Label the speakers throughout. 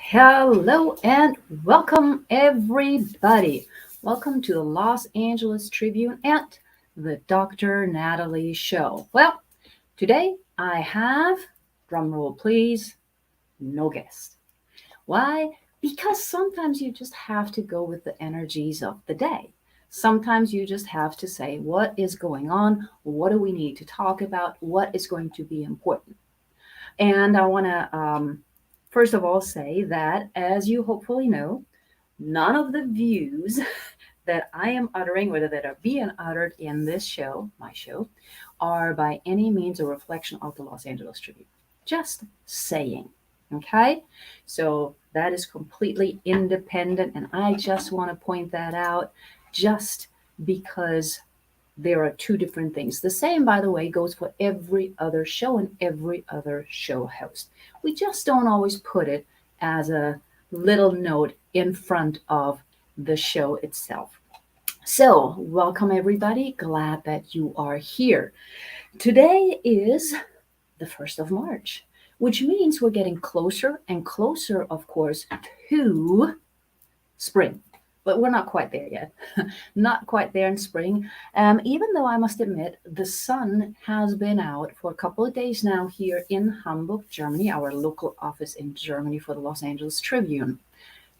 Speaker 1: Hello and welcome, everybody. Welcome to the Los Angeles Tribune and the Dr. Natalie Show. Well, today I have, drumroll please, no guest. Why? Because sometimes you just have to go with the energies of the day. Sometimes you just have to say, what is going on? What do we need to talk about? What is going to be important? And I want to, first of all, say that, as you hopefully know, none of the views that I am uttering or that are being uttered in this show, my show, are by any means a reflection of the Los Angeles Tribune. Just saying. Okay? So that is completely independent, and I just want to point that out just because there are two different things. The same, by the way, goes for every other show and every other show host. We just don't always put it as a little note in front of the show itself. So, welcome everybody. Glad that you are here. Today is the 1st of March, which means we're getting closer and closer, of course, to spring. But we're not quite there yet. Not quite there in spring. Even though I must admit, the sun has been out for a couple of days now here in Hamburg, Germany, our local office in Germany for the Los Angeles Tribune.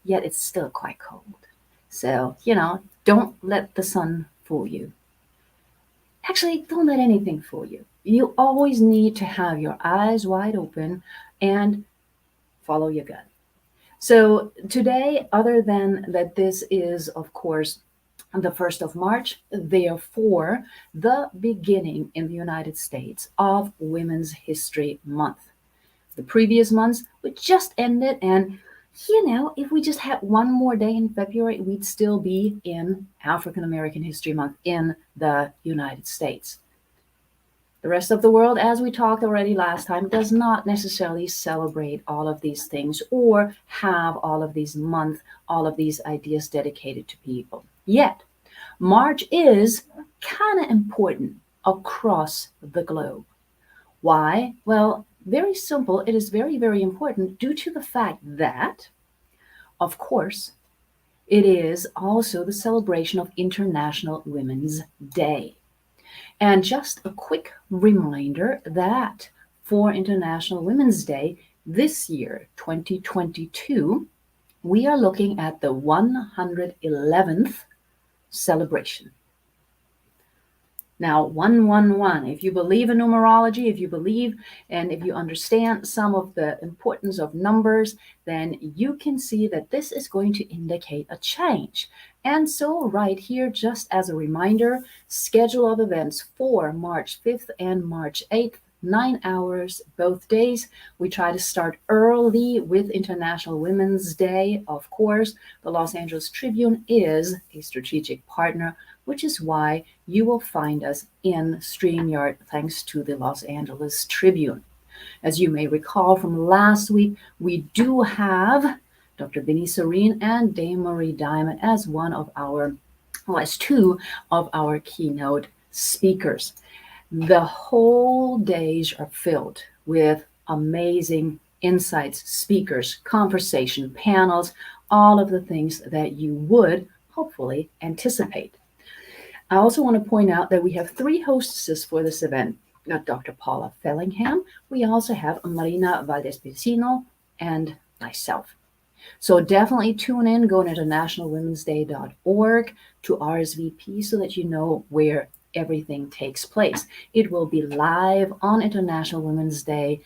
Speaker 1: Yet it's still quite cold. So, don't let the sun fool you. Actually, don't let anything fool you. You always need to have your eyes wide open and follow your gut. So today, other than that, this is, of course, the 1st of March, therefore, the beginning in the United States of Women's History Month. The previous months, which just ended, and if we just had one more day in February, we'd still be in African American History Month in the United States. The rest of the world, as we talked already last time, does not necessarily celebrate all of these things or have all of these months, all of these ideas dedicated to people. Yet, March is kind of important across the globe. Why? Well, very simple. It is very, very important due to the fact that, of course, it is also the celebration of International Women's Day. And just a quick reminder that for International Women's Day this year, 2022, we are looking at the 111th celebration. Now, 111, if you believe in numerology, if you believe and if you understand some of the importance of numbers, then you can see that this is going to indicate a change. And so right here, just as a reminder, schedule of events for March 5th and March 8th, 9 hours both days. We try to start early with International Women's Day. Of course, the Los Angeles Tribune is a strategic partner, which is why you will find us in StreamYard thanks to the Los Angeles Tribune. As you may recall from last week, we do have Dr. Vinnie Serene and Dame Marie Diamond as two of our keynote speakers. The whole days are filled with amazing insights, speakers, conversation, panels, all of the things that you would hopefully anticipate. I also want to point out that we have 3 hostesses for this event. Dr. Paula Fellingham, we also have Marina Valdez-Piscino, and myself. So definitely tune in, go to internationalwomensday.org to RSVP so that you know where everything takes place. It will be live on International Women's Day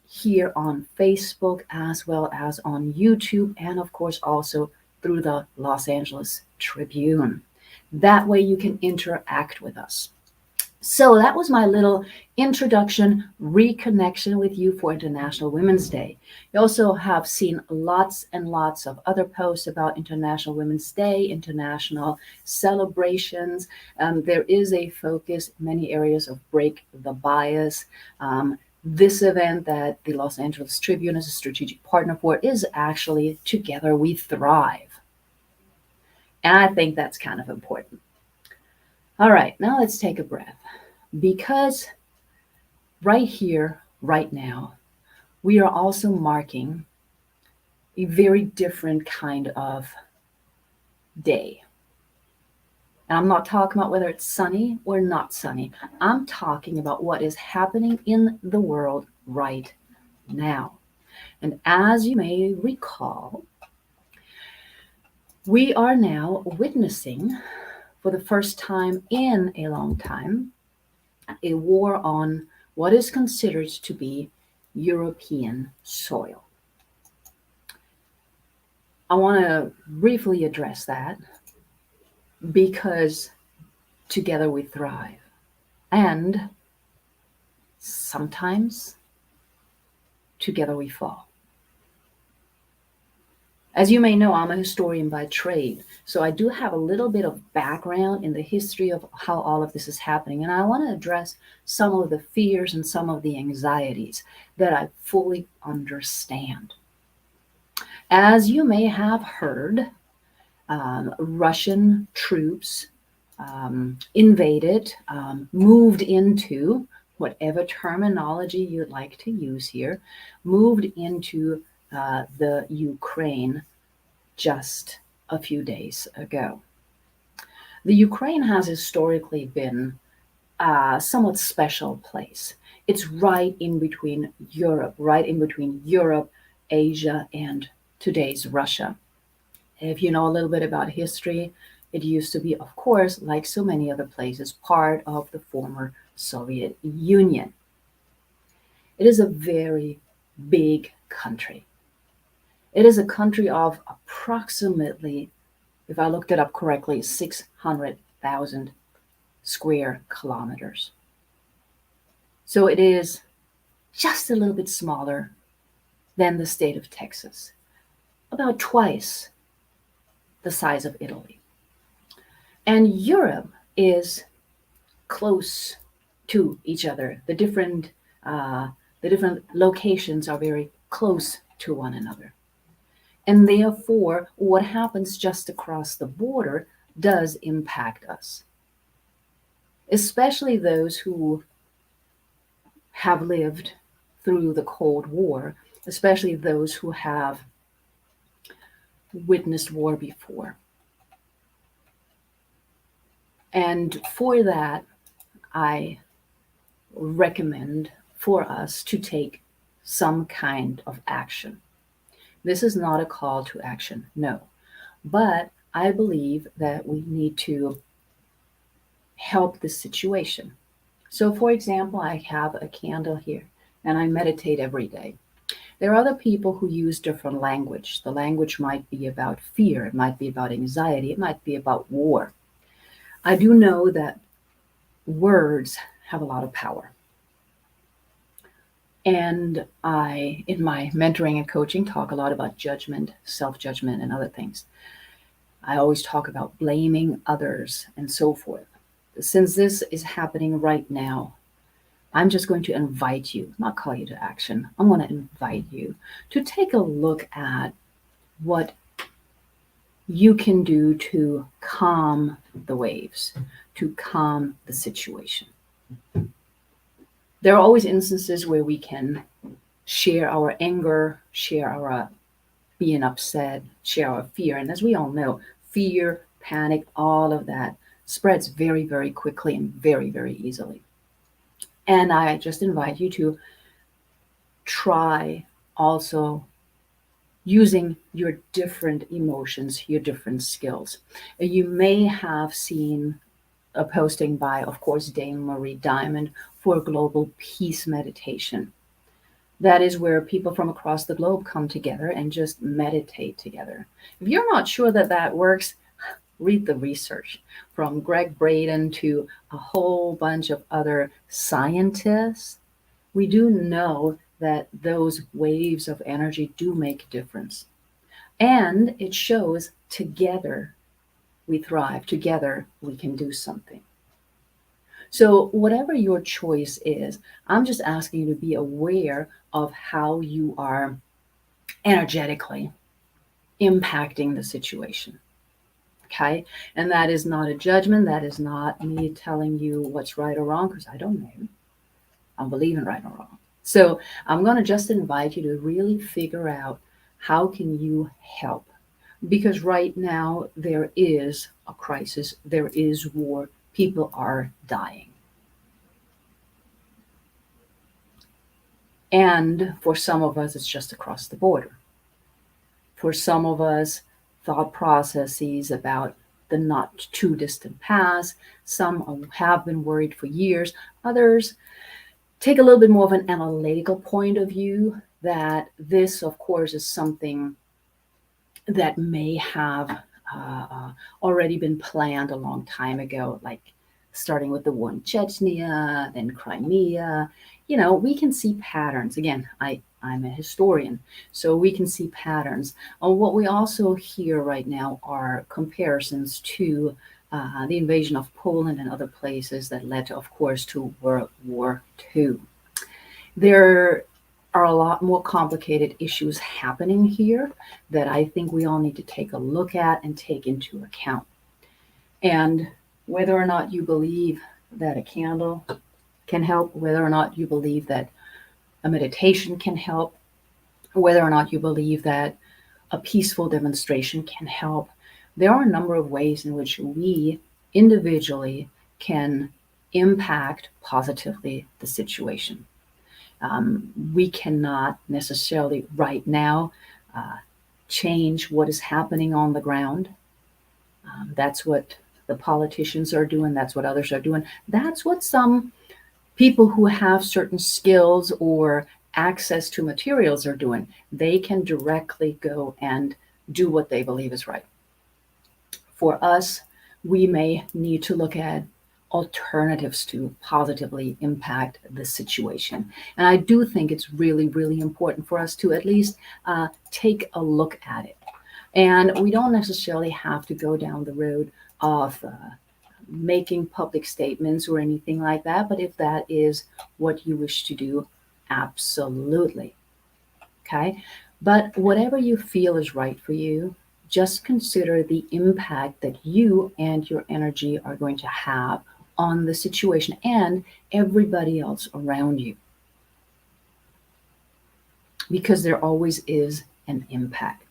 Speaker 1: here on Facebook as well as on YouTube, and of course also through the Los Angeles Tribune. That way you can interact with us. So that was my little introduction, reconnection with you for International Women's Day. You also have seen lots and lots of other posts about International Women's Day, international celebrations. There is a focus in many areas of break the bias. This event that the Los Angeles Tribune is a strategic partner for is actually Together We Thrive. And I think that's kind of important. All right, now let's take a breath, because right here, right now, we are also marking a very different kind of day. And I'm not talking about whether it's sunny or not sunny. I'm talking about what is happening in the world right now. And as you may recall, we are now witnessing, for the first time in a long time, a war on what is considered to be European soil. I want to briefly address that because together we thrive. And sometimes together we fall. As you may know, I'm a historian by trade, so I do have a little bit of background in the history of how all of this is happening, and I want to address some of the fears and some of the anxieties that I fully understand. As you may have heard, Russian troops invaded, moved into whatever terminology you'd like to use here, moved into the Ukraine just a few days ago. The Ukraine has historically been a somewhat special place. It's right in between Europe, right in between Europe, Asia, and today's Russia. If you know a little bit about history, it used to be, of course, like so many other places, part of the former Soviet Union. It is a very big country. It is a country of approximately, if I looked it up correctly, 600,000 square kilometers. So it is just a little bit smaller than the state of Texas, about twice the size of Italy. And Europe is close to each other. The different locations are very close to one another. And therefore, what happens just across the border does impact us, especially those who have lived through the Cold War, especially those who have witnessed war before. And for that, I recommend for us to take some kind of action. This is not a call to action, no. But I believe that we need to help the situation. So, for example, I have a candle here and I meditate every day. There are other people who use different language. The language might be about fear, it might be about anxiety, it might be about war. I do know that words have a lot of power. And I, in my mentoring and coaching, talk a lot about judgment, self judgment, and other things. I always talk about blaming others and so forth. Since this is happening right now, I'm just going to invite you, not call you to action, I'm going to invite you to take a look at what you can do to calm the waves, to calm the situation. There are always instances where we can share our anger, share our being upset, share our fear. And as we all know, fear, panic, all of that spreads very, very quickly and very, very easily. And I just invite you to try also using your different emotions, your different skills. You may have seen a posting by, of course, Dame Marie Diamond for global peace meditation. That is where people from across the globe come together and just meditate together. If you're not sure that that works, read the research from Greg Braden to a whole bunch of other scientists. We do know that those waves of energy do make a difference. And it shows together we thrive, together we can do something. So, whatever your choice is, I'm just asking you to be aware of how you are energetically impacting the situation. Okay. And that is not a judgment. That is not me telling you what's right or wrong, because I don't know. I believe in right or wrong. So I'm going to just invite you to really figure out How can you help? Because right now there is a crisis, there is war, people are dying. And for some of us, it's just across the border. For some of us, thought processes about the not too distant past. Some have been worried for years. Others take a little bit more of an analytical point of view that this, of course, is something that may have already been planned a long time ago, like starting with the war in Chechnya, then Crimea. We can see patterns. Again, I'm a historian, so we can see patterns. What we also hear right now are comparisons to the invasion of Poland and other places that led, of course, to World War II. There are a lot more complicated issues happening here that I think we all need to take a look at and take into account. And whether or not you believe that a candle can help, whether or not you believe that a meditation can help, whether or not you believe that a peaceful demonstration can help, there are a number of ways in which we individually can impact positively the situation. We cannot necessarily right now uh, change what is happening on the ground. That's what the politicians are doing. That's what others are doing. That's what some people who have certain skills or access to materials are doing. They can directly go and do what they believe is right. For us, we may need to look at alternatives to positively impact the situation. And I do think it's really, really important for us to at least take a look at it. And we don't necessarily have to go down the road of making public statements or anything like that. But if that is what you wish to do, absolutely. Okay. But whatever you feel is right for you, just consider the impact that you and your energy are going to have on the situation and everybody else around you. Because there always is an impact.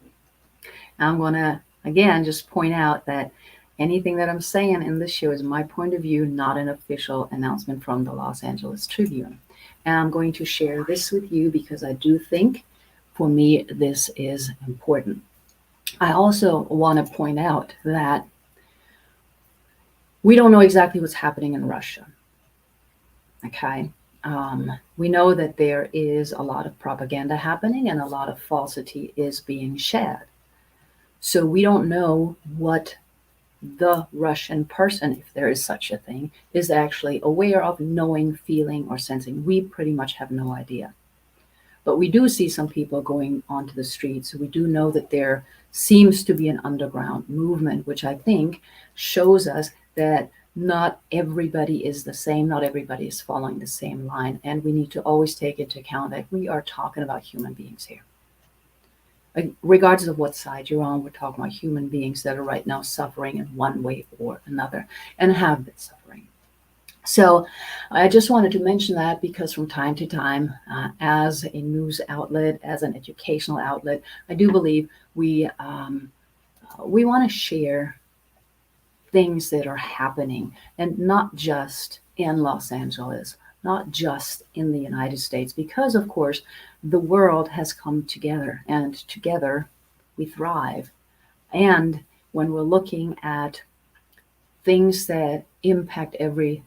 Speaker 1: I'm going to, again, just point out that anything that I'm saying in this show is my point of view, not an official announcement from the Los Angeles Tribune. And I'm going to share this with you because I do think, for me, this is important. I also want to point out that we don't know exactly what's happening in Russia. Okay. We know that there is a lot of propaganda happening and a lot of falsity is being shared. So we don't know what the Russian person, if there is such a thing, is actually aware of, knowing, feeling, or sensing. We pretty much have no idea. But we do see some people going onto the streets. We do know that there seems to be an underground movement, which I think shows us that not everybody is the same, not everybody is following the same line. And we need to always take into account that we are talking about human beings here. Regardless of what side you're on, we're talking about human beings that are right now suffering in one way or another and have been suffering. So I just wanted to mention that because from time to time, as a news outlet, as an educational outlet, I do believe we want to share things that are happening, and not just in Los Angeles, not just in the United States, because of course the world has come together and together we thrive. And when we're looking at things that impact every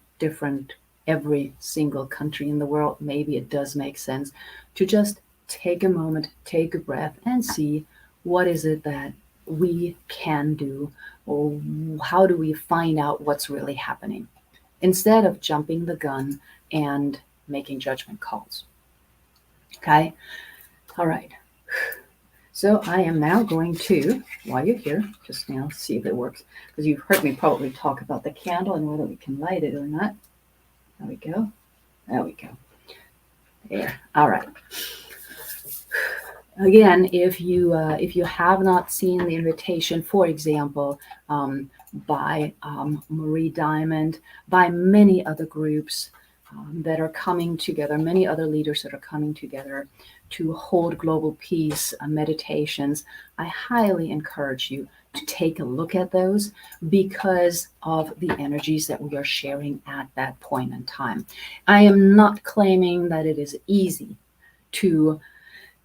Speaker 1: single country in the world, maybe it does make sense to just take a moment, take a breath, and see what is it that we can do, or how do we find out what's really happening instead of jumping the gun and making judgment calls. Okay. All right. So I am now going to, while you're here, just now see if it works, because you've heard me probably talk about the candle and whether we can light it or not. There we go. There we go. There. All right. Again, if you have not seen the invitation, for example, by Marie Diamond, by many other groups, that are coming together, many other leaders that are coming together to hold global peace meditations. I highly encourage you to take a look at those because of the energies that we are sharing at that point in time. I am not claiming that it is easy to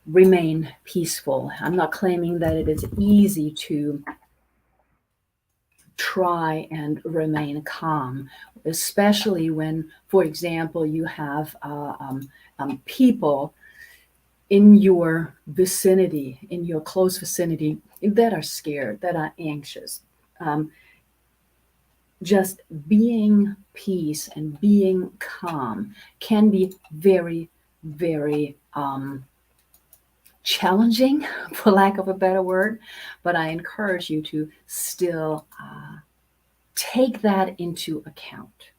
Speaker 1: remain peaceful. I'm not claiming that it is easy to try and remain calm, especially when, for example, you have people in your vicinity, in your close vicinity, that are scared, that are anxious. Um, just being peace and being calm can be very, very challenging, for lack of a better word. But I encourage you to still take that into account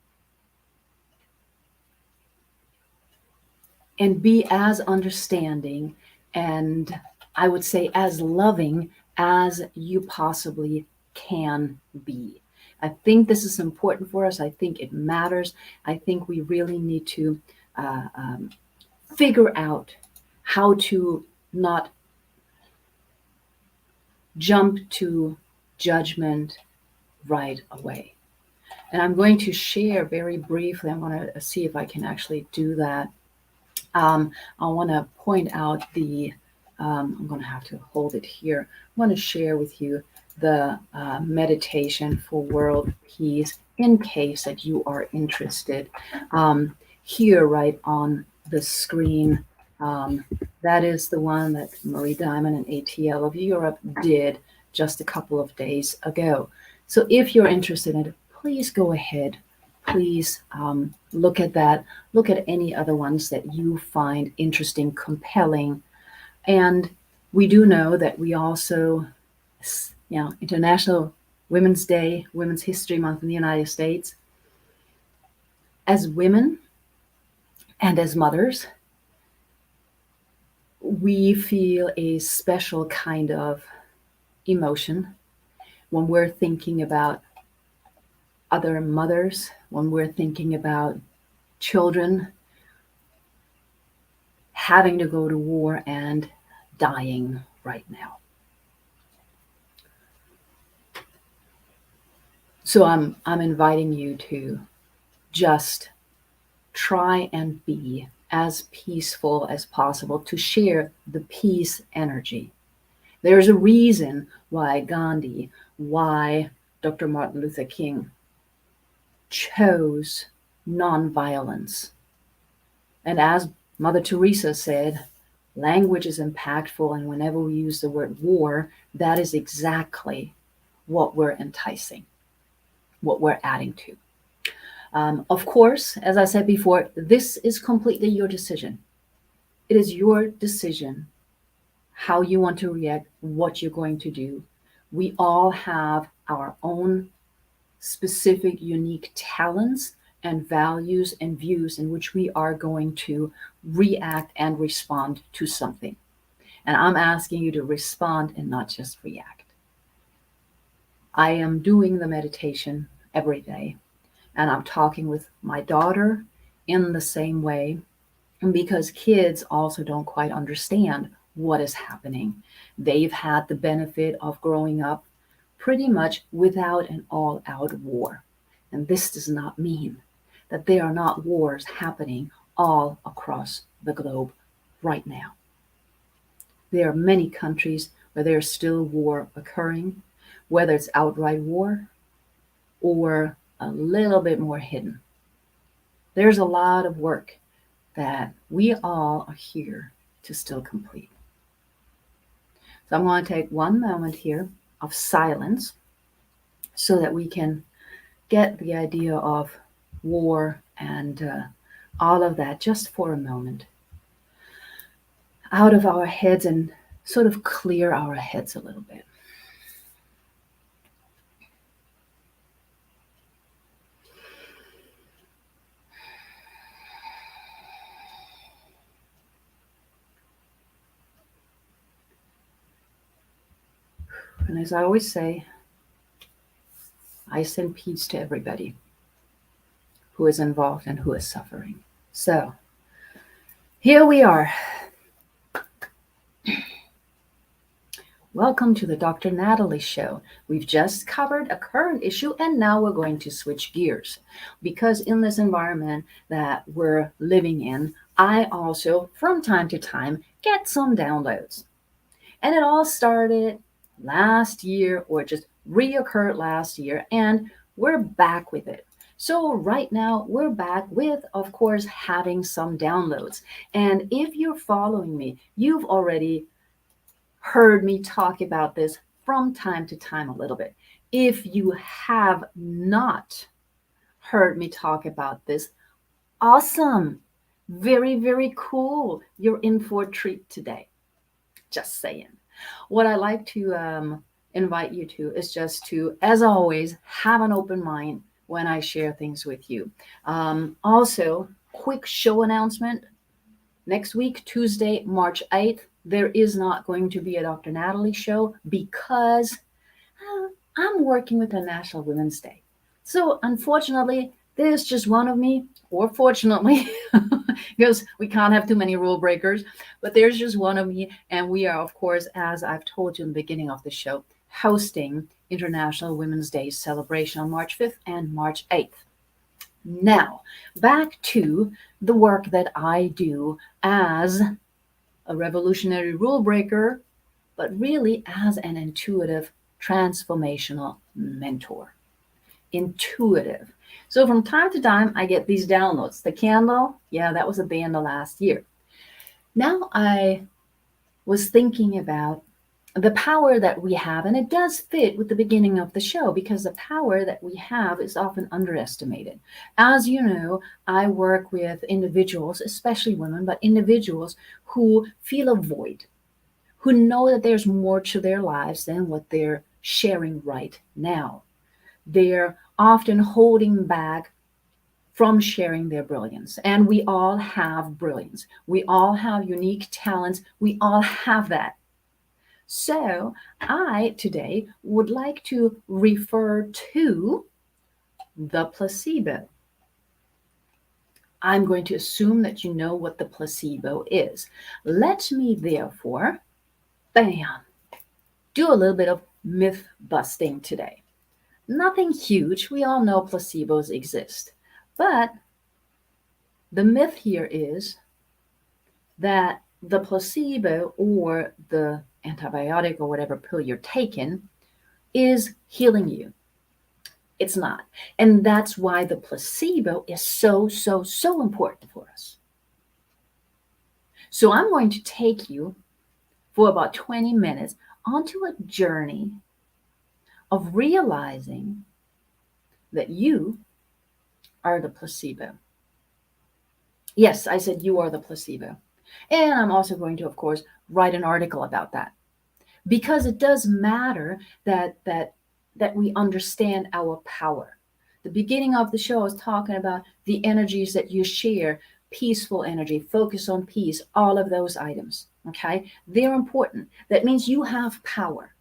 Speaker 1: and be as understanding and, I would say, as loving as you possibly can be. I think this is important for us. I think it matters. I think we really need to uh, um, figure out how to not jump to judgment right away. And I'm going to share very briefly, I'm going to see if I can actually do that. I want to point out I'm going to have to hold it here. I want to share with you the meditation for world peace in case that you are interested. Here, right on the screen, um, that is the one that Marie Diamond and ATL of Europe did just a couple of days ago. So if you're interested in it, please go ahead. Please look at that. Look at any other ones that you find interesting, compelling. And we do know that we also, International Women's Day, Women's History Month in the United States, as women and as mothers, we feel a special kind of emotion when we're thinking about other mothers, when we're thinking about children having to go to war and dying right now. So I'm inviting you to just try and be as peaceful as possible, to share the peace energy. There's a reason why Gandhi, why Dr. Martin Luther King chose nonviolence. And as Mother Teresa said, language is impactful, and whenever we use the word war, that is exactly what we're enticing, what we're adding to. Of course, as I said before, this is completely your decision. It is your decision how you want to react, what you're going to do. We all have our own specific, unique talents and values and views in which we are going to react and respond to something. And I'm asking you to respond and not just react. I am doing the meditation every day, and I'm talking with my daughter in the same way, because kids also don't quite understand what is happening. They've had the benefit of growing up pretty much without an all out war. And this does not mean that there are not wars happening all across the globe right now. There are many countries where there's still war occurring, whether it's outright war or a little bit more hidden. There's a lot of work that we all are here to still complete. So I'm going to take one moment here of silence so that we can get the idea of war and all of that just for a moment out of our heads and sort of clear our heads a little bit. And as I always say, I send peace to everybody who is involved and who is suffering. So here we are. Welcome to the Dr. Natalie Show. We've just covered a current issue and now we're going to switch gears. Because in this environment that we're living in, I also, from time to time, get some downloads. And it all started last year, or just reoccurred last year, and we're back with it. So, right now, we're back with, of course, having some downloads. And if you're following me, you've already heard me talk about this from time to time a little bit. If you have not heard me talk about this, awesome. Very, very cool. You're in for a treat today. Just saying. What I like to invite you to is just to, as always, have an open mind when I share things with you. Also, quick show announcement. Next week, Tuesday, March 8th, there is not going to be a Dr. Natalie show because I'm working with the National Women's Day. So unfortunately, there's just one of me, or fortunately, because we can't have too many rule breakers, but there's just one of me. And we are, of course, as I've told you in the beginning of the show, hosting International Women's Day celebration on March 5th and March 8th. Now, back to the work that I do as a revolutionary rule breaker, but really as an intuitive transformational mentor. Intuitive. So from time to time, I get these downloads. The candle, yeah, that was at the end of last year. Now I was thinking about the power that we have, and it does fit with the beginning of the show because the power that we have is often underestimated. As you know, I work with individuals, especially women, but individuals who feel a void, who know that there's more to their lives than what they're sharing right now. They're often holding back from sharing their brilliance. And we all have brilliance. We all have unique talents. We all have that. So I today would like to refer to the placebo. I'm going to assume that you know what the placebo is. Let me therefore, bam, do a little bit of myth busting today. Nothing huge. We all know placebos exist. But the myth here is that the placebo or the antibiotic or whatever pill you're taking is healing you. It's not. And that's why the placebo is so, so, so important for us. So I'm going to take you for about 20 minutes onto a journey of realizing that you are the placebo. Yes, I said you are the placebo. And I'm also going to, of course, write an article about that. Because it does matter that we understand our power. The beginning of the show is talking about the energies that you share, peaceful energy, focus on peace, all of those items. Okay? They're important. That means you have power.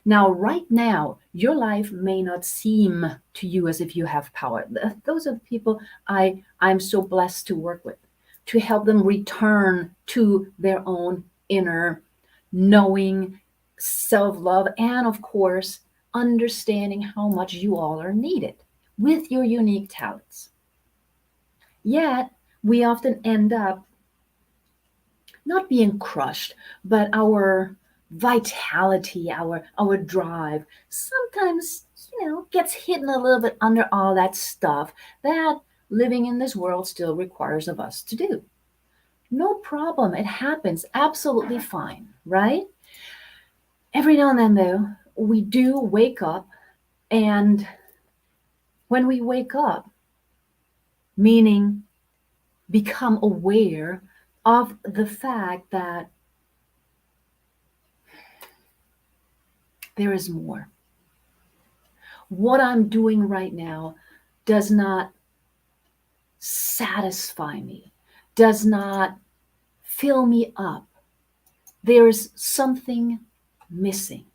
Speaker 1: Now, right now, your life may not seem to you as if you have power. Those are the people I'm so blessed to work with, to help them return to their own inner knowing, self-love, and of course, understanding how much you all are needed with your unique talents. Yet, we often end up not being crushed, but our vitality, our drive sometimes, gets hidden a little bit under all that stuff that living in this world still requires of us to do. No problem. It happens absolutely fine, right? Every now and then, though, we do wake up, and when we wake up, meaning become aware of the fact that there is more. What I'm doing right now does not satisfy me, does not fill me up. There is something missing.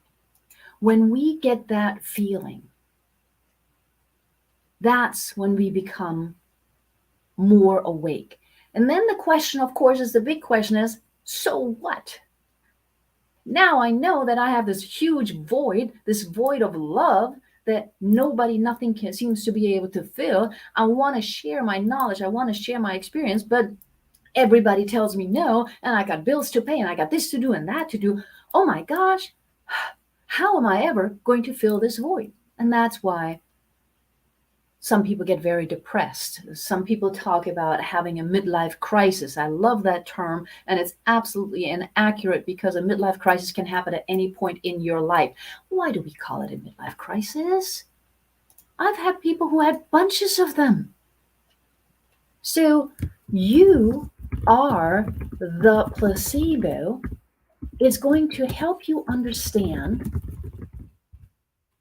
Speaker 1: When we get that feeling, that's when we become more awake. And then the question, of course, is the big question is, so what? Now I know that I have this huge void, this void of love that nobody, nothing seems to be able to fill. I want to share my knowledge. I want to share my experience, but everybody tells me no, and I got bills to pay, and I got this to do and that to do. Oh my gosh, how am I ever going to fill this void? And that's why some people get very depressed. Some people talk about having a midlife crisis. I love that term, and it's absolutely inaccurate because a midlife crisis can happen at any point in your life. Why do we call it a midlife crisis? I've had people who had bunches of them. So you are the placebo. It's going to help you understand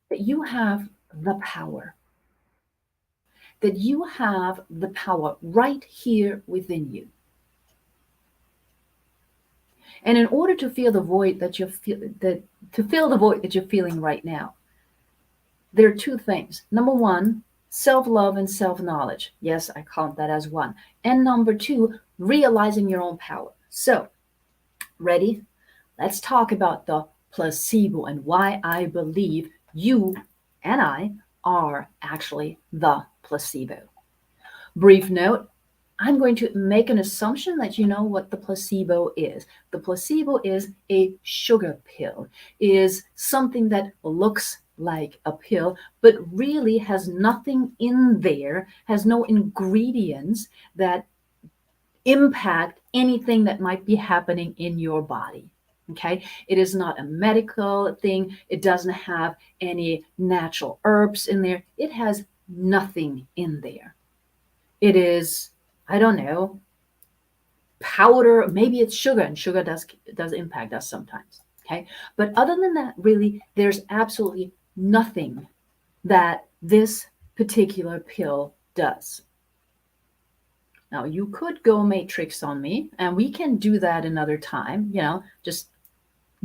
Speaker 1: that you have the power. That you have the power right here within you. And in order to fill the void that you're feeling right now, there are two things. Number one, self-love and self-knowledge. Yes, I count that as one. And number two, realizing your own power. So, ready? Let's talk about the placebo and why I believe you and I are actually the placebo. Brief note, I'm going to make an assumption that you know what the placebo is. The placebo is a sugar pill, is something that looks like a pill, but really has nothing in there, has no ingredients that impact anything that might be happening in your body. Okay, it is not a medical thing. It doesn't have any natural herbs in there. It has nothing in there. It is, I don't know, powder. Maybe it's sugar, and sugar does impact us sometimes. Okay, but other than that, really, there's absolutely nothing that this particular pill does. Now, you could go matrix on me, and we can do that another time. Just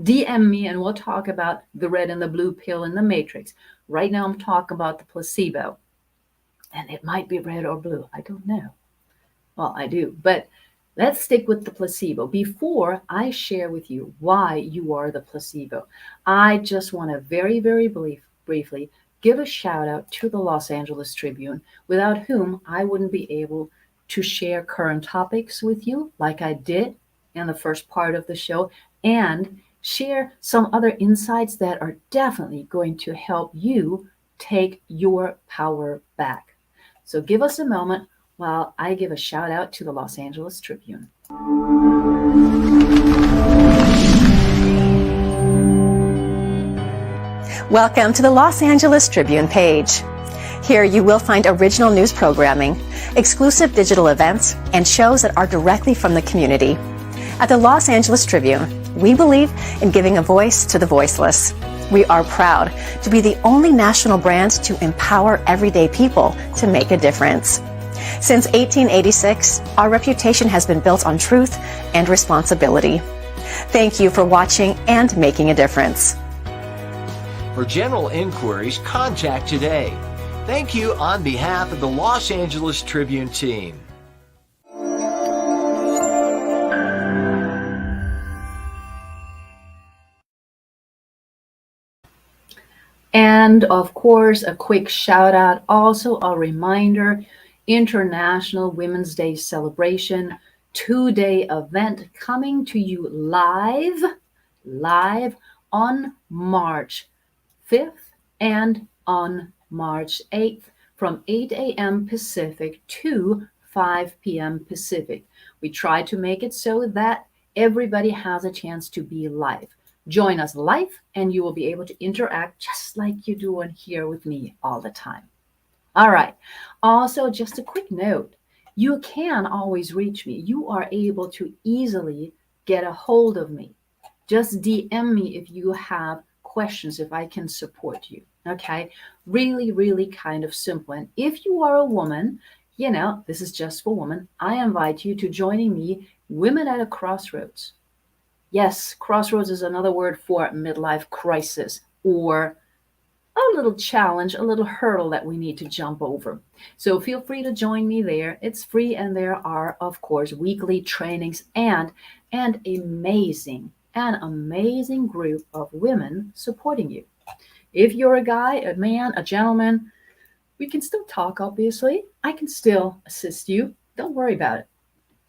Speaker 1: DM me and we'll talk about the red and the blue pill in the matrix. Right now I'm talking about the placebo. And it might be red or blue. I don't know. Well, I do. But let's stick with the placebo. Before I share with you why you are the placebo, I just want to very, very briefly give a shout out to the Los Angeles Tribune, without whom I wouldn't be able to share current topics with you like I did in the first part of the show, and share some other insights that are definitely going to help you take your power back. So give us a moment while I give a shout out to the Los Angeles Tribune.
Speaker 2: Welcome to the Los Angeles Tribune page. Here you will find original news programming, exclusive digital events, and shows that are directly from the community. At the Los Angeles Tribune, we believe in giving a voice to the voiceless. We are proud to be the only national brand to empower everyday people to make a difference. Since 1886, our reputation has been built on truth and responsibility. Thank you for watching and making a difference.
Speaker 3: For general inquiries, contact today. Thank you on behalf of the Los Angeles Tribune team.
Speaker 1: And of course, a quick shout out, also a reminder, International Women's Day celebration, 2-day event coming to you live on March 5th and on March 8th from 8 a.m. Pacific to 5 p.m. Pacific. We try to make it so that everybody has a chance to be live. Join us live and you will be able to interact just like you do and here with me all the time. All right. Also, just a quick note. You can always reach me. You are able to easily get a hold of me. Just DM me if you have questions, if I can support you. Okay? Really, really kind of simple. And if you are a woman, this is just for women, I invite you to joining me, Women at a Crossroads. Yes, crossroads is another word for midlife crisis or a little challenge, a little hurdle that we need to jump over. So feel free to join me there. It's free, and there are, of course, weekly trainings and an amazing group of women supporting you. If you're a guy, a man, a gentleman, we can still talk, obviously. I can still assist you. Don't worry about it.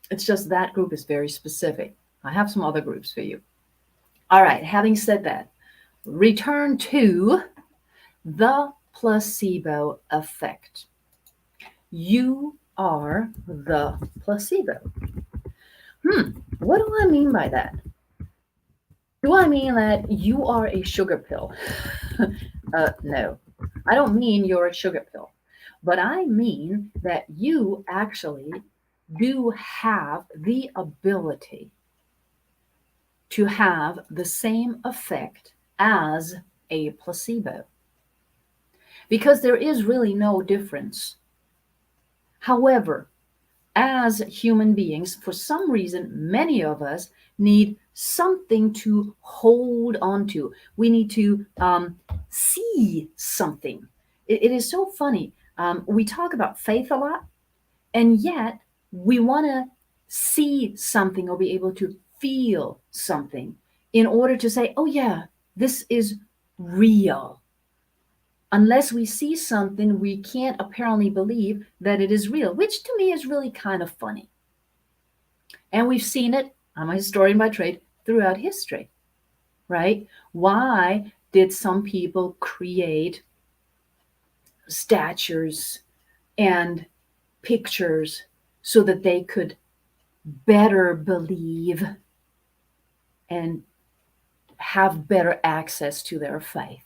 Speaker 1: It's just that group is very specific. I have some other groups for you. All right, having said that, return to the placebo effect. You are the placebo. What do I mean by that? Do I mean that you are a sugar pill? No, I don't mean you're a sugar pill, but I mean that you actually do have the ability to have the same effect as a placebo, because there is really no difference. However, as human beings, for some reason, many of us need something to hold on to. We need to see something. It is so funny. We talk about faith a lot, and yet we want to see something or be able to feel something in order to say, oh, yeah, this is real. Unless we see something, we can't apparently believe that it is real, which to me is really kind of funny. And we've seen it, I'm a historian by trade, throughout history, right? Why did some people create statues and pictures so that they could better believe and have better access to their faith?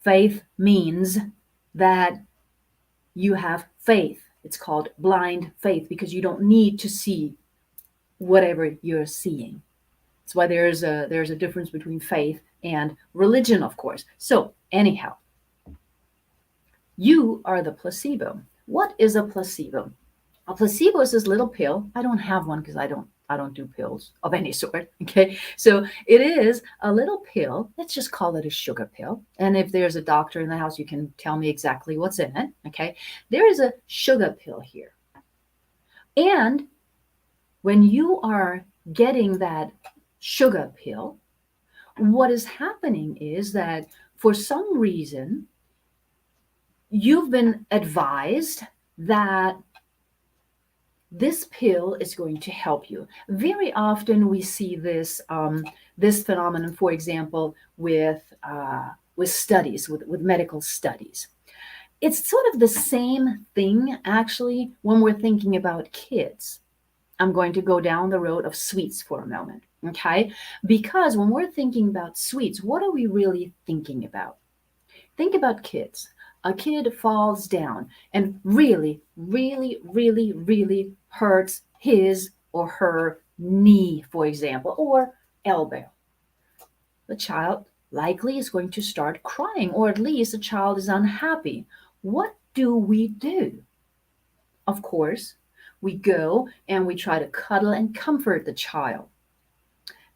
Speaker 1: Faith means that you have faith. It's called blind faith because you don't need to see whatever you're seeing. That's why there's a difference between faith and religion, of course. So anyhow, you are the placebo. What is a placebo? A placebo is this little pill. I don't have one because I don't do pills of any sort. Okay. So it is a little pill. Let's just call it a sugar pill. And if there's a doctor in the house, you can tell me exactly what's in it. Okay. There is a sugar pill here. And when you are getting that sugar pill, what is happening is that for some reason, you've been advised that this pill is going to help you. Very often we see this this phenomenon, for example, with studies, with medical studies. It's sort of the same thing, actually, when we're thinking about kids. I'm going to go down the road of sweets for a moment, okay? Because when we're thinking about sweets, what are we really thinking about? Think about kids. A kid falls down and really, really, really, really hurts his or her knee, for example, or elbow. The child likely is going to start crying, or at least the child is unhappy. What do we do? Of course, we go and we try to cuddle and comfort the child.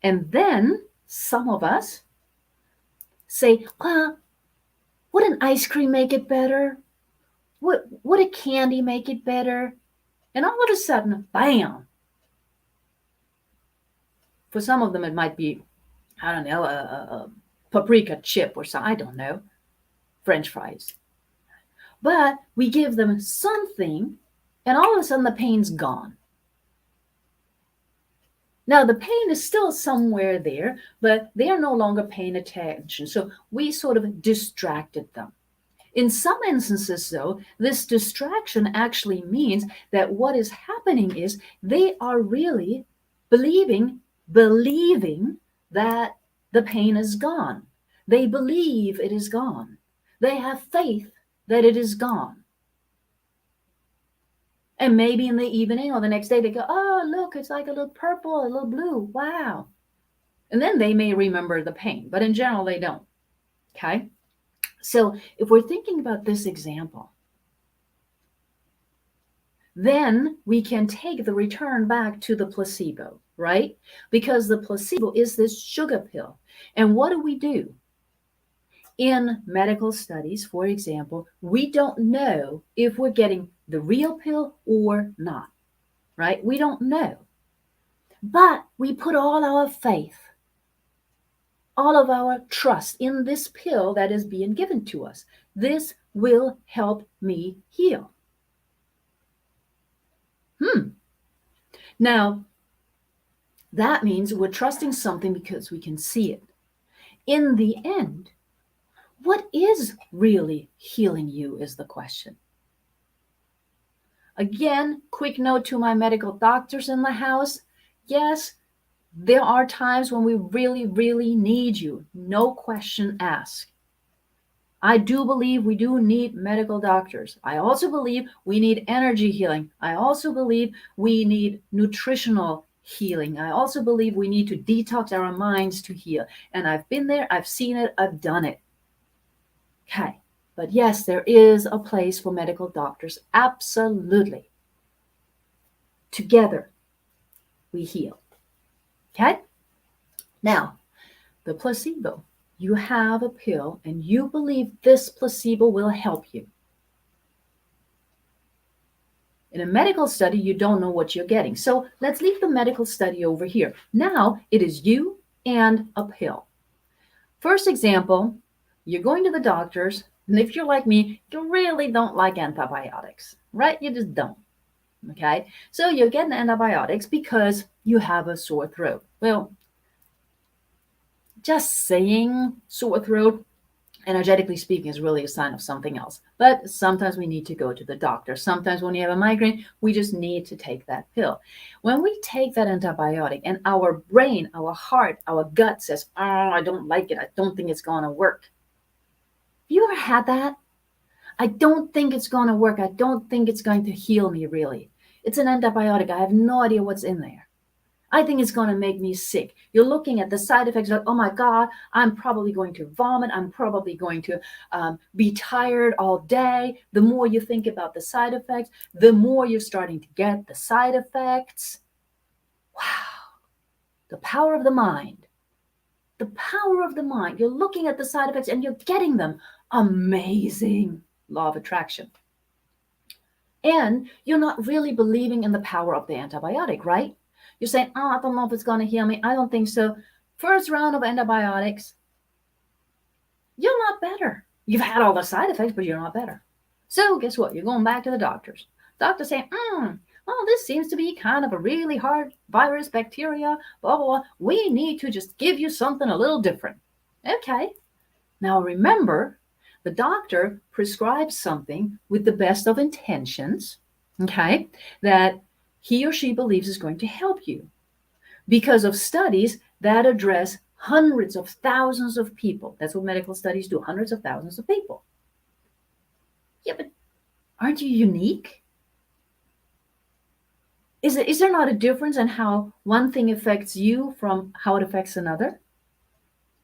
Speaker 1: And then some of us say, well, would an ice cream make it better? Would a candy make it better? And all of a sudden, bam! For some of them, it might be, I don't know, a paprika chip or something. I don't know. French fries. But we give them something, and all of a sudden the pain's gone. Now, the pain is still somewhere there, but they are no longer paying attention. So we sort of distracted them. In some instances, though, this distraction actually means that what is happening is they are really believing that the pain is gone. They believe it is gone. They have faith that it is gone. And maybe in the evening or the next day, they go, oh, look, it's like a little purple, a little blue. Wow. And then they may remember the pain, but in general, they don't. Okay. So if we're thinking about this example, then we can take the return back to the placebo, right? Because the placebo is this sugar pill. And what do? In medical studies, for example, we don't know if we're getting the real pill or not, right? We don't know. But we put all our faith, all of our trust in this pill that is being given to us. This will help me heal. Now, that means we're trusting something because we can see it. In the end, what is really healing you is the question. Again, quick note to my medical doctors in the house. Yes, there are times when we really, really need you. No question asked. I do believe we do need medical doctors. I also believe we need energy healing. I also believe we need nutritional healing. I also believe we need to detox our minds to heal. And I've been there, I've seen it, I've done it. Okay. But yes, there is a place for medical doctors. Absolutely. Together, we heal. Okay? Now, the placebo. You have a pill and you believe this placebo will help you. In a medical study, you don't know what you're getting. So let's leave the medical study over here. Now it is you and a pill. First example, you're going to the doctors, and if you're like me, you really don't like antibiotics, right? You just don't. Okay? So you're getting antibiotics because you have a sore throat. Well, just saying sore throat, energetically speaking, is really a sign of something else. But sometimes we need to go to the doctor. Sometimes when you have a migraine, we just need to take that pill. When we take that antibiotic and our brain, our heart, our gut says, oh, I don't like it. I don't think it's going to work. Have you ever had that? I don't think it's going to work. I don't think it's going to heal me, really. It's an antibiotic. I have no idea what's in there. I think it's going to make me sick. You're looking at the side effects like, oh my God, I'm probably going to vomit. I'm probably going to be tired all day. The more you think about the side effects, the more you're starting to get the side effects. Wow. The power of the mind. The power of the mind. You're looking at the side effects and you're getting them. Amazing. Law of attraction. And you're not really believing in the power of the antibiotic, right? You're saying, oh, I don't know if it's going to heal me. I don't think so. First round of antibiotics, you're not better. You've had all the side effects, but you're not better. So guess what? You're going back to the doctors. Doctor's saying, well, this seems to be kind of a really hard virus, bacteria, blah, blah, blah. We need to just give you something a little different. Okay. Now remember, the doctor prescribes something with the best of intentions, okay, that he or she believes is going to help you because of studies that address hundreds of thousands of people. That's what medical studies do, hundreds of thousands of people. Yeah, but aren't you unique? Is there not a difference in how one thing affects you from how it affects another?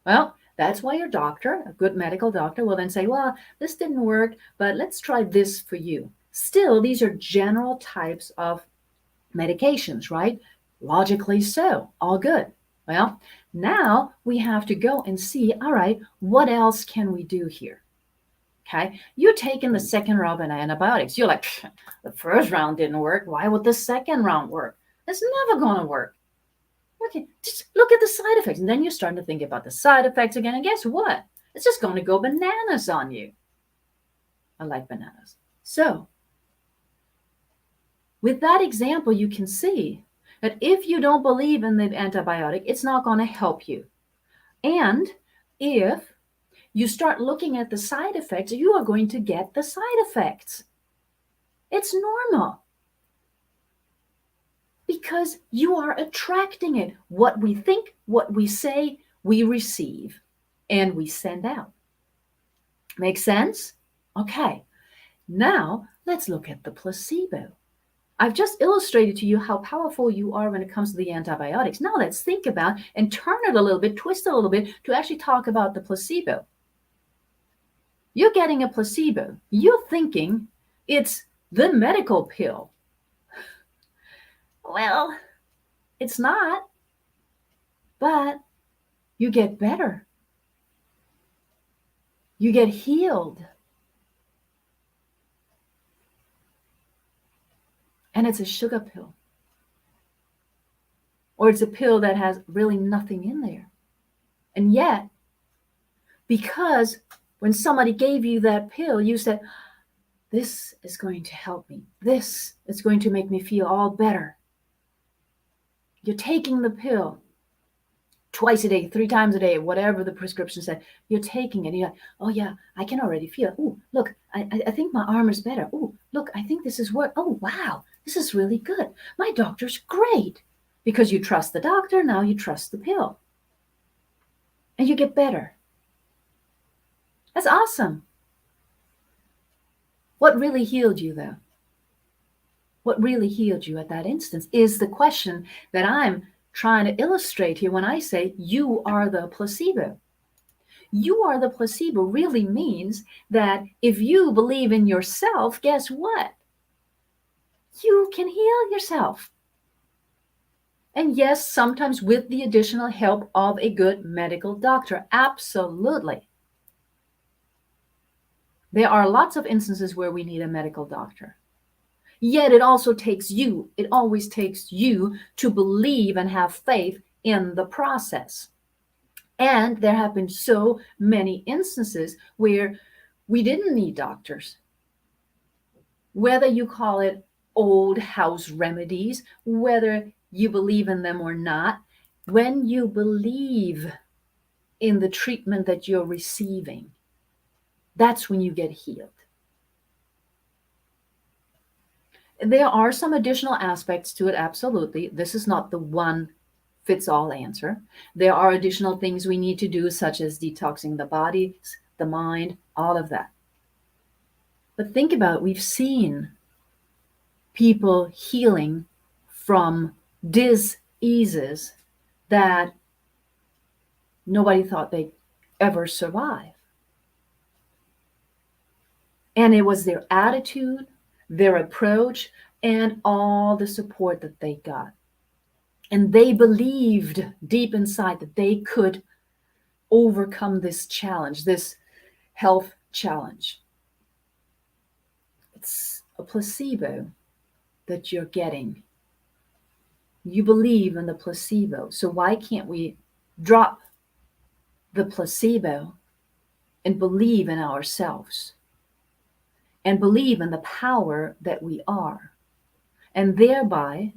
Speaker 1: Well, that's why your doctor, a good medical doctor, will then say, well, this didn't work, but let's try this for you. Still, these are general types of medications, right? Logically so, all good. Well, now we have to go and see, all right, what else can we do here? Okay, you're taking the second round of antibiotics. You're like, the first round didn't work. Why would the second round work? It's never going to work. Okay, just look at the side effects. And then you're starting to think about the side effects again. And guess what? It's just going to go bananas on you. I like bananas. So, with that example, you can see that if you don't believe in the antibiotic, it's not going to help you. And if you start looking at the side effects, you are going to get the side effects. It's normal because you are attracting it. What we think, what we say, we receive and we send out. Make sense? Okay. Now let's look at the placebo. I've just illustrated to you how powerful you are when it comes to the antibiotics. Now let's think about and turn it a little bit, twist it a little bit to actually talk about the placebo. You're getting a placebo. You're thinking it's the medical pill. Well, it's not, but you get better. You get healed. And it's a sugar pill. Or it's a pill that has really nothing in there. And yet, because when somebody gave you that pill, you said, this is going to help me. This is going to make me feel all better. You're taking the pill twice a day, 3 times a day, whatever the prescription said. You're taking it. You're like, oh yeah, I can already feel it. Oh, look, I think my arm is better. Oh, look, I think this is what. Oh, wow, this is really good. My doctor's great. Because you trust the doctor, now you trust the pill. And you get better. That's awesome. What really healed you, though? What really healed you at that instance is the question that I'm trying to illustrate here when I say you are the placebo. You are the placebo really means that if you believe in yourself, guess what? You can heal yourself. And yes, sometimes with the additional help of a good medical doctor. Absolutely. There are lots of instances where we need a medical doctor. Yet it also takes you, it always takes you to believe and have faith in the process. And there have been so many instances where we didn't need doctors. Whether you call it old house remedies, whether you believe in them or not, when you believe in the treatment that you're receiving, that's when you get healed. There are some additional aspects to it, absolutely. This is not the one fits all answer. There are additional things we need to do, such as detoxing the body, the mind, all of that. But think about it, we've seen people healing from diseases that nobody thought they'd ever survive. And it was their attitude, their approach, and all the support that they got. And they believed deep inside that they could overcome this challenge, this health challenge. It's a placebo that you're getting. You believe in the placebo. So why can't we drop the placebo and believe in ourselves and believe in the power that we are, and thereby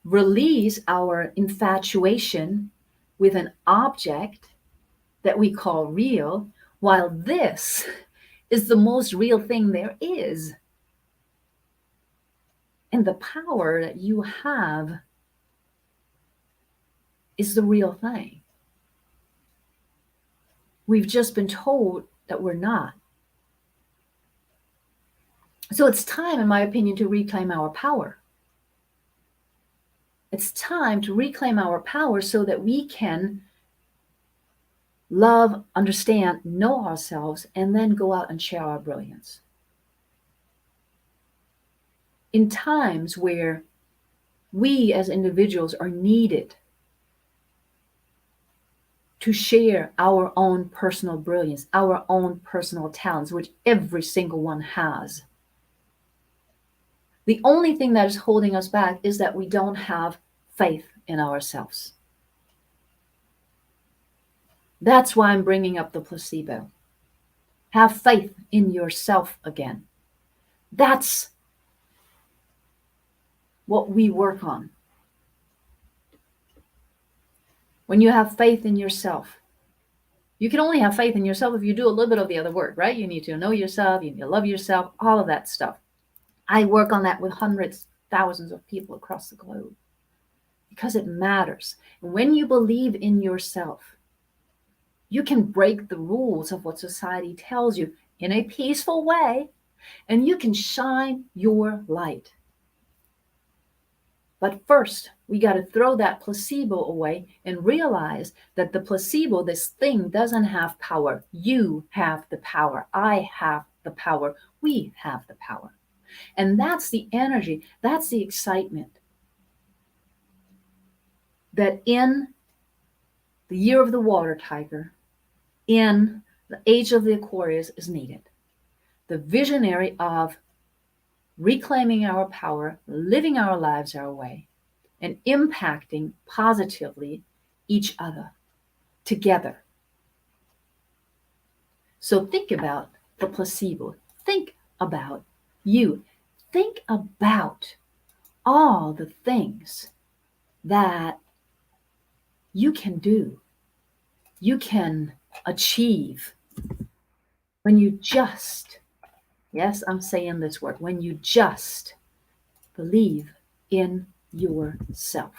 Speaker 1: release our infatuation with an object that we call real, while this is the most real thing there is. And the power that you have is the real thing. We've just been told that we're not. So it's time, in my opinion, to reclaim our power. It's time to reclaim our power so that we can love, understand, know ourselves, and then go out and share our brilliance. In times where we as individuals are needed to share our own personal brilliance, our own personal talents, which every single one has. The only thing that is holding us back is that we don't have faith in ourselves. That's why I'm bringing up the placebo. Have faith in yourself again. That's what we work on. When you have faith in yourself, you can only have faith in yourself if you do a little bit of the other work, right? You need to know yourself, you need to love yourself, all of that stuff. I work on that with hundreds, thousands of people across the globe because it matters. And when you believe in yourself, you can break the rules of what society tells you in a peaceful way, and you can shine your light. But first, we got to throw that placebo away and realize that the placebo, this thing, doesn't have power. You have the power. I have the power. We have the power. And that's the energy, that's the excitement that in the year of the water tiger, in The age of the Aquarius is needed. The visionary of reclaiming our power, living our lives our way, and impacting positively each other together. So think about the placebo. Think about you. Think about all the things that you can do, you can achieve when you just, yes, I'm saying this word, when you just believe in yourself.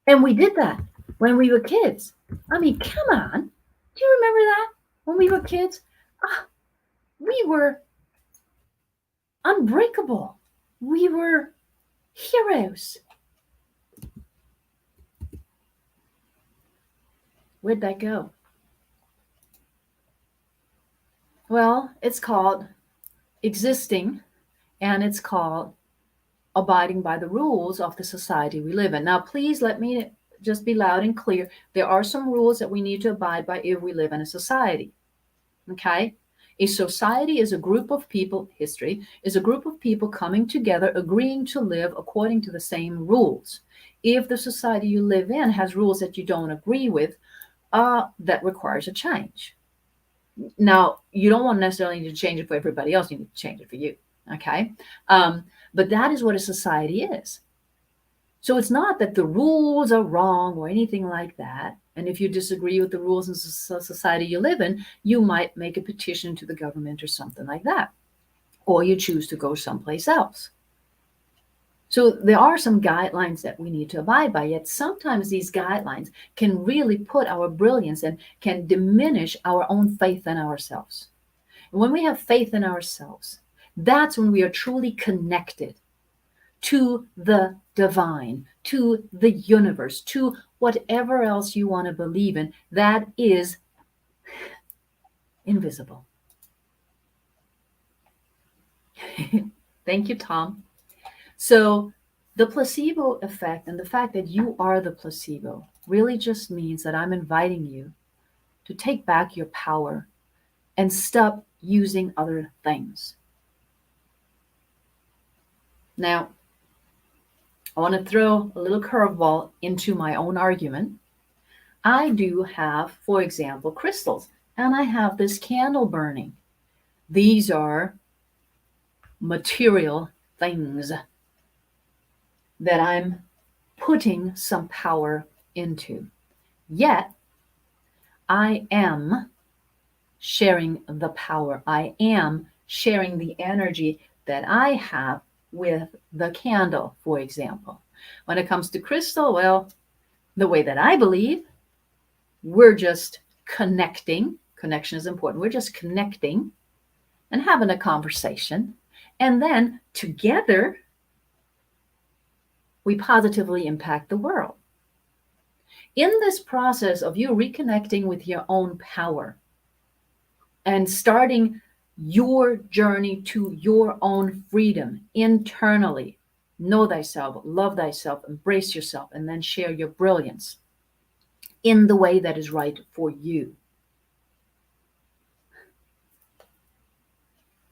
Speaker 1: And we did that when we were kids. I mean, come on. Do you remember that when we were kids? Ah, we were unbreakable. We were heroes. Where'd that go? Well, it's called existing, and it's called abiding by the rules of the society we live in. Now, please let me just be loud and clear. There are some rules that we need to abide by if we live in a society. Okay? A society is a group of people, history is a group of people coming together, agreeing to live according to the same rules. If the society you live in has rules that you don't agree with, that requires a change. Now, you don't want necessarily to change it for everybody else, you need to change it for you. Okay? But that is what a society is. So it's not that the rules are wrong or anything like that. And if you disagree with the rules in the society you live in, you might make a petition to the government or something like that. Or you choose to go someplace else. So there are some guidelines that we need to abide by, yet sometimes these guidelines can really put our brilliance and can diminish our own faith in ourselves. And when we have faith in ourselves, that's when we are truly connected to the divine, to the universe, to whatever else you want to believe in that is invisible. Thank you, Tom. So the placebo effect and the fact that you are the placebo really just means that I'm inviting you to take back your power and stop using other things. Now, I want to throw a little curveball into my own argument. I do have, for example, crystals, and I have this candle burning. These are material things that I'm putting some power into. Yet, I am sharing the power. I am sharing the energy that I have with the candle, for example. When it comes to crystal, well, the way that I believe, we're just connecting. Connection is important. We're just connecting and having a conversation. And then together, we positively impact the world. In this process of you reconnecting with your own power and starting your journey to your own freedom internally, know thyself, love thyself, embrace yourself, and then share your brilliance in the way that is right for you.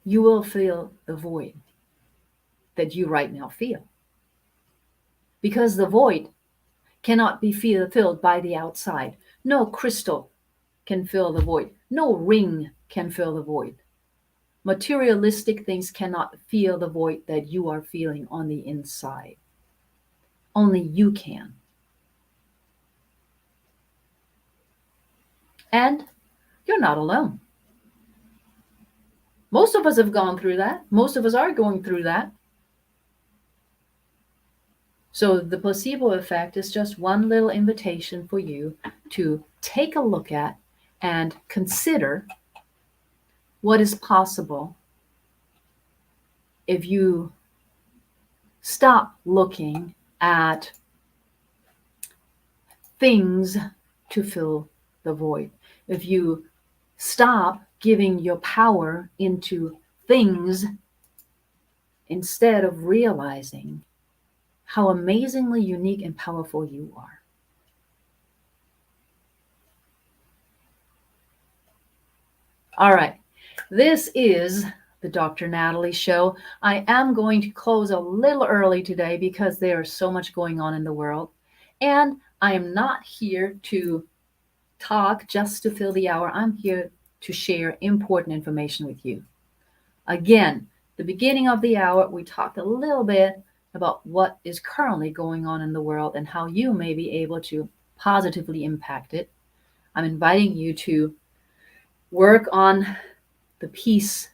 Speaker 1: You will feel the void that you right now feel. Because the void cannot be filled by the outside. No crystal can fill the void. No ring can fill the void. Materialistic things cannot fill the void that you are feeling on the inside. Only you can. And you're not alone. Most of us have gone through that. Most of us are going through that. So the placebo effect is just one little invitation for you to take a look at and consider what is possible if you stop looking at things to fill the void. If you stop giving your power into things instead of realizing how amazingly unique and powerful you are. All right. This is the Dr. Natalie Show. I am going to close a little early today because there is so much going on in the world. And I am not here to talk just to fill the hour. I'm here to share important information with you. Again, the beginning of the hour, we talked a little bit about what is currently going on in the world and how you may be able to positively impact it. I'm inviting you to work on the peace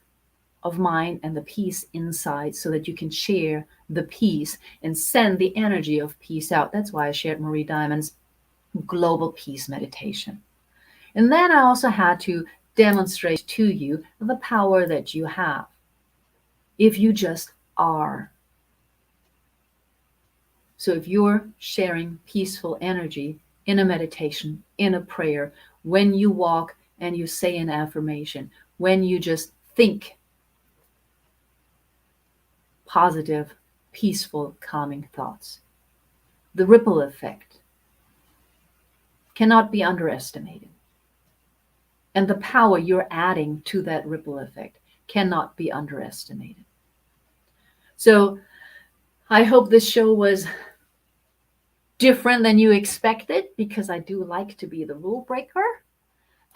Speaker 1: of mind and the peace inside so that you can share the peace and send the energy of peace out. That's why I shared Marie Diamond's global peace meditation. And then I also had to demonstrate to you the power that you have if you just are. So if you're sharing peaceful energy in a meditation, in a prayer, when you walk and you say an affirmation, when you just think positive, peaceful, calming thoughts, the ripple effect cannot be underestimated. And the power you're adding to that ripple effect cannot be underestimated. So I hope this show was different than you expected because I do like to be the rule breaker.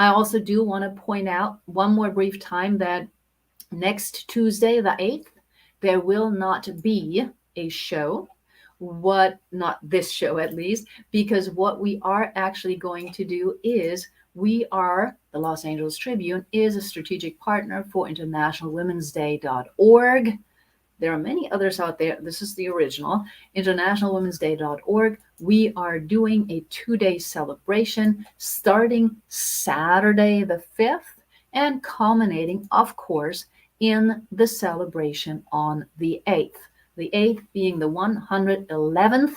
Speaker 1: I also do want to point out one more brief time that next Tuesday, the 8th, there will not be a show. Not this show at least, because what we are actually going to do is the Los Angeles Tribune is a strategic partner for internationalwomensday.org. There are many others out there. This is the original, internationalwomensday.org. We are doing a 2-day celebration starting Saturday the 5th and culminating, of course, in the celebration on the 8th. The 8th being the 111th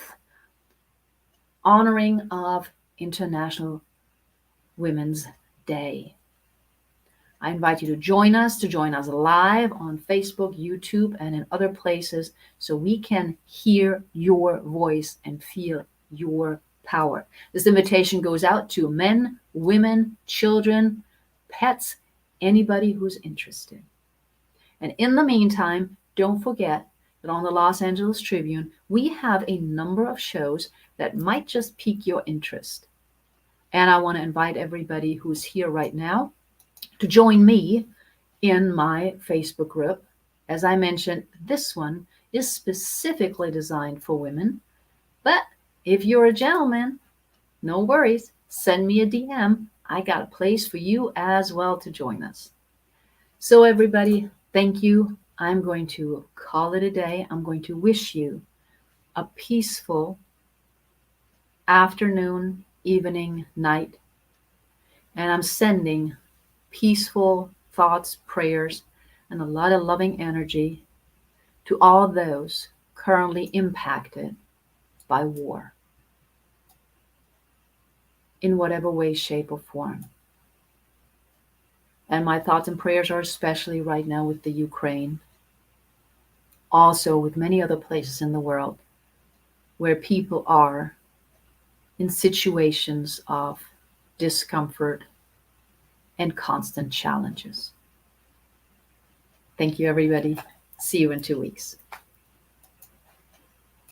Speaker 1: honoring of International Women's Day. I invite you to join us live on Facebook, YouTube, and in other places so we can hear your voice and feel your power. This invitation goes out to men, women, children, pets, anybody who's interested. And in the meantime, don't forget that on the Los Angeles Tribune, we have a number of shows that might just pique your interest. And I want to invite everybody who's here right now to join me in my Facebook group. As I mentioned, this one is specifically designed for women. But if you're a gentleman, no worries. Send me a DM. I got a place for you as well to join us. So everybody, thank you. I'm going to call it a day. I'm going to wish you a peaceful afternoon, evening, night. And I'm sending peaceful thoughts, prayers, and a lot of loving energy to all those currently impacted by war in whatever way, shape, or form. And my thoughts and prayers are especially right now with the Ukraine, also with many other places in the world where people are in situations of discomfort and constant challenges. Thank you, everybody. See you in 2 weeks.